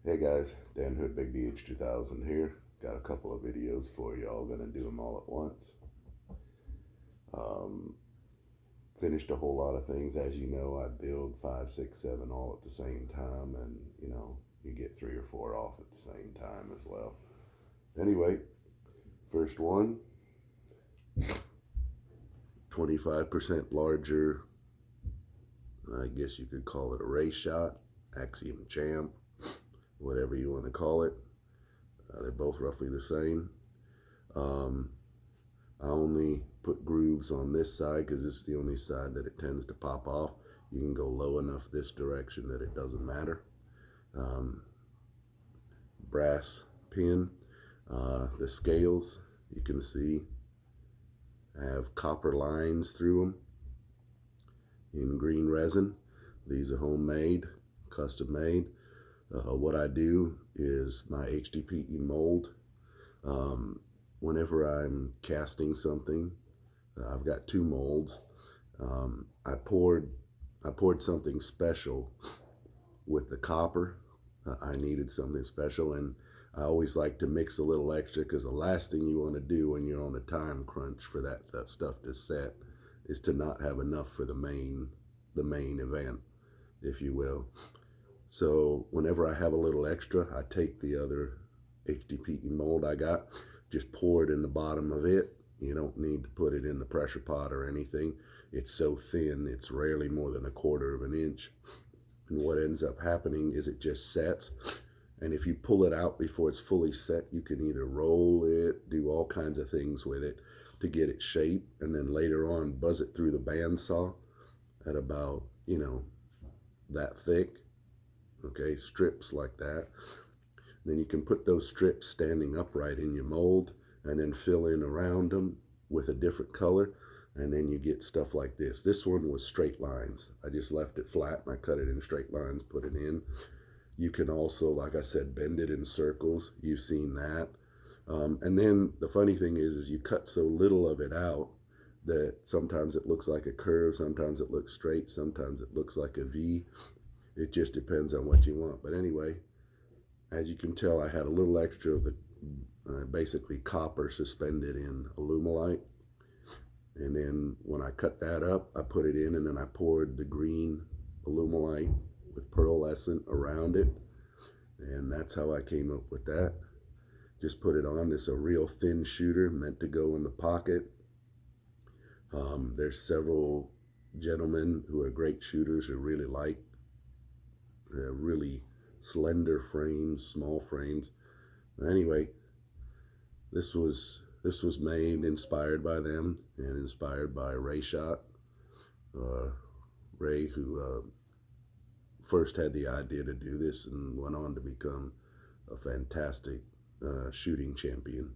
Hey guys, Dan Hood, BIGDH2000 here. Got a couple of videos for y'all. Gonna do them all at once. Um, Finished a whole lot of things. As you know, I build 5, 6, 7 all at the same time, and you get 3 or 4 off at the same time as well. Anyway, first one, 25% larger. I guess you could call it a Rayshot, Axiom Champ, whatever you want to call it. They're both roughly the same. I only put grooves on this side because this is the only side that it tends to pop off. You can go low enough this direction that it doesn't matter. Brass pin. The scales, you can see, have copper lines through them in green resin. These are homemade, custom made. What I do is my HDPE mold. Whenever I'm casting something, I've got 2 molds. I poured something special with the copper. I needed something special, and I always like to mix a little extra because the last thing you want to do when you're on a time crunch for that stuff to set is to not have enough for the main event, if you will. So whenever I have a little extra, I take the other HDPE mold I got, just pour it in the bottom of it. You don't need to put it in the pressure pot or anything. It's so thin, it's rarely more than 1/4 of an inch. And what ends up happening is it just sets. And if you pull it out before it's fully set, you can either roll it, do all kinds of things with it to get it shape, and then later on buzz it through the bandsaw at about, that thick. Okay, strips like that. Then you can put those strips standing upright in your mold and then fill in around them with a different color, and then you get stuff like this. This one was straight lines. I just left it flat and I cut it in straight lines, put it in. You can also, like I said, bend it in circles. You've seen that. And then the funny thing is you cut so little of it out that sometimes it looks like a curve, sometimes it looks straight, sometimes it looks like a V. It just depends on what you want. But anyway, as you can tell, I had a little extra of the basically copper suspended in alumilite. And then when I cut that up, I put it in, and then I poured the green alumilite with pearlescent around it. And that's how I came up with that. Just put it on. This is a real thin shooter meant to go in the pocket. There's several gentlemen who are great shooters who really like really slender frames, small frames. Anyway, this was made inspired by them and inspired by Rayshot. Ray, who first had the idea to do this and went on to become a fantastic shooting champion.